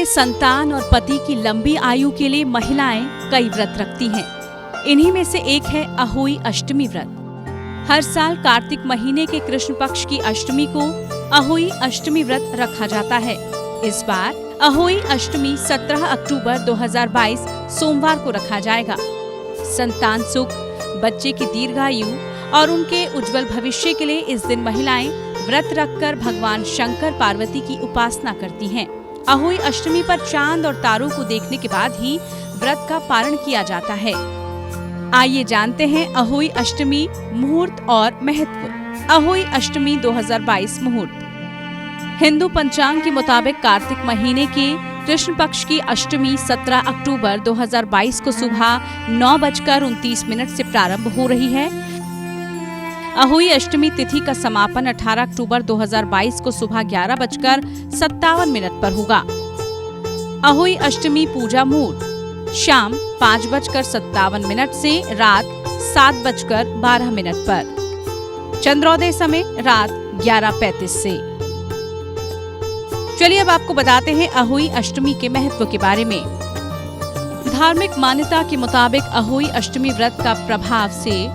संतान और पति की लंबी आयु के लिए महिलाएं कई व्रत रखती हैं। इन्हीं में से एक है अहोई अष्टमी व्रत। हर साल कार्तिक महीने के कृष्ण पक्ष की अष्टमी को अहोई अष्टमी व्रत रखा जाता है। इस बार अहोई अष्टमी 17 अक्टूबर 2022 सोमवार को रखा जाएगा। संतान सुख, बच्चे की दीर्घायु और उनके उज्जवल भविष्य के लिए इस दिन महिलाएं व्रत रखकर भगवान शंकर पार्वती की उपासना करती हैं। अहोई अष्टमी पर चांद और तारों को देखने के बाद ही व्रत का पारण किया जाता है। आइए जानते हैं अहोई अष्टमी मुहूर्त और महत्व। अहोई अष्टमी 2022 मुहूर्त। हिंदू पंचांग के मुताबिक कार्तिक महीने के कृष्ण पक्ष की अष्टमी 17 अक्टूबर 2022 को सुबह 9:29 से प्रारंभ हो रही है। अहोई अष्टमी तिथि का समापन 18 अक्टूबर 2022 को सुबह 11:57 पर होगा। अहोई अष्टमी पूजा मुहूर्त शाम 5:57 से रात 7:12 पर। चंद्रोदय समय रात 11:35 से। चलिए अब आपको बताते हैं अहोई अष्टमी के महत्व के बारे में। धार्मिक मान्यता के मुताबिक अहोई अष्टमी व्रत का प्रभाव से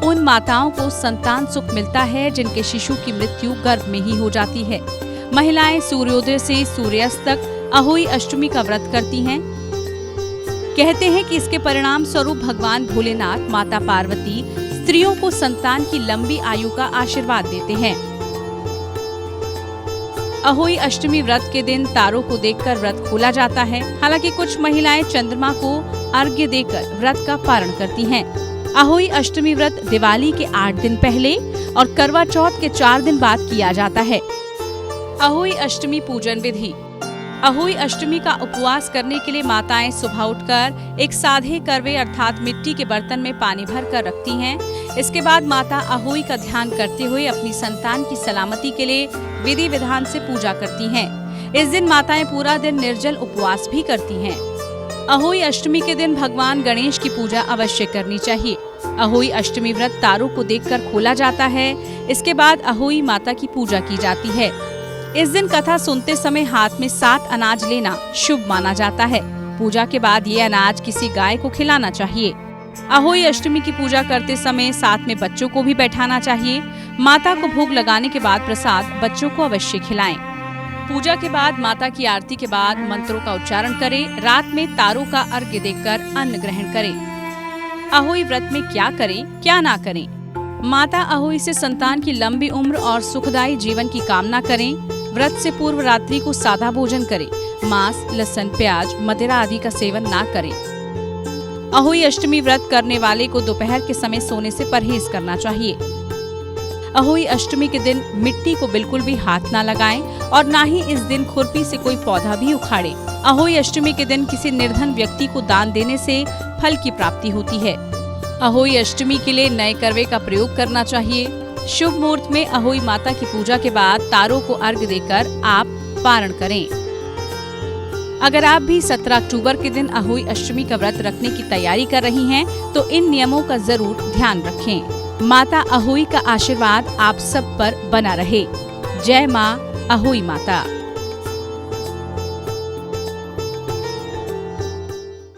उन माताओं को संतान सुख मिलता है जिनके शिशु की मृत्यु गर्भ में ही हो जाती है। महिलाएं सूर्योदय से सूर्यास्त तक अहोई अष्टमी का व्रत करती हैं। कहते हैं कि इसके परिणाम स्वरूप भगवान भोलेनाथ माता पार्वती स्त्रियों को संतान की लंबी आयु का आशीर्वाद देते हैं। अहोई अष्टमी व्रत के दिन तारों को देखकर व्रत खोला जाता है। हालांकि कुछ महिलाएं चंद्रमा को अर्घ्य देकर व्रत का पारण करती हैं। अहोई अष्टमी व्रत दिवाली के 8 दिन पहले और करवा चौथ के 4 दिन बाद किया जाता है। अहोई अष्टमी पूजन विधि। अहोई अष्टमी का उपवास करने के लिए माताएं सुबह उठकर एक साधे करवे अर्थात मिट्टी के बर्तन में पानी भर कर रखती हैं। इसके बाद माता अहोई का ध्यान करते हुए अपनी संतान की सलामती के लिए विधि विधान से पूजा करती हैं। इस दिन माताएं पूरा दिन निर्जल उपवास भी करती हैं। अहोई अष्टमी के दिन भगवान गणेश की पूजा अवश्य करनी चाहिए। अहोई अष्टमी व्रत तारों को देखकर खोला जाता है। इसके बाद अहोई माता की पूजा की जाती है। इस दिन कथा सुनते समय हाथ में 7 अनाज लेना शुभ माना जाता है। पूजा के बाद ये अनाज किसी गाय को खिलाना चाहिए। अहोई अष्टमी की पूजा करते समय साथ में बच्चों को भी बैठाना चाहिए। माता को भोग लगाने के बाद प्रसाद बच्चों को अवश्य खिलाएं। पूजा के बाद माता की आरती के बाद मंत्रों का उच्चारण करें। रात में तारों का अर्घ्य देकर अन्न ग्रहण करें। अहोई व्रत में क्या करें, क्या ना करें। माता अहोई से संतान की लंबी उम्र और सुखदायी जीवन की कामना करें। व्रत से पूर्व रात्रि को सादा भोजन करें। मांस, लहसुन, प्याज, मदिरा आदि का सेवन ना करें। अहोई अष्टमी व्रत करने वाले को दोपहर के समय सोने से परहेज करना चाहिए। अहोई अष्टमी के दिन मिट्टी को बिल्कुल भी हाथ ना लगाएं और ना ही इस दिन खुरपी से कोई पौधा भी उखाड़े। अहोई अष्टमी के दिन किसी निर्धन व्यक्ति को दान देने से फल की प्राप्ति होती है। अहोई अष्टमी के लिए नए करवे का प्रयोग करना चाहिए। शुभ मुहूर्त में अहोई माता की पूजा के बाद तारों को अर्घ्य देकर आप पारण करें। अगर आप भी 17 अक्टूबर के दिन अहोई अष्टमी का व्रत रखने की तैयारी कर रही हैं, तो इन नियमों का जरूर ध्यान रखें। माता अहोई का आशीर्वाद आप सब पर बना रहे। जय माँ अहोई माता।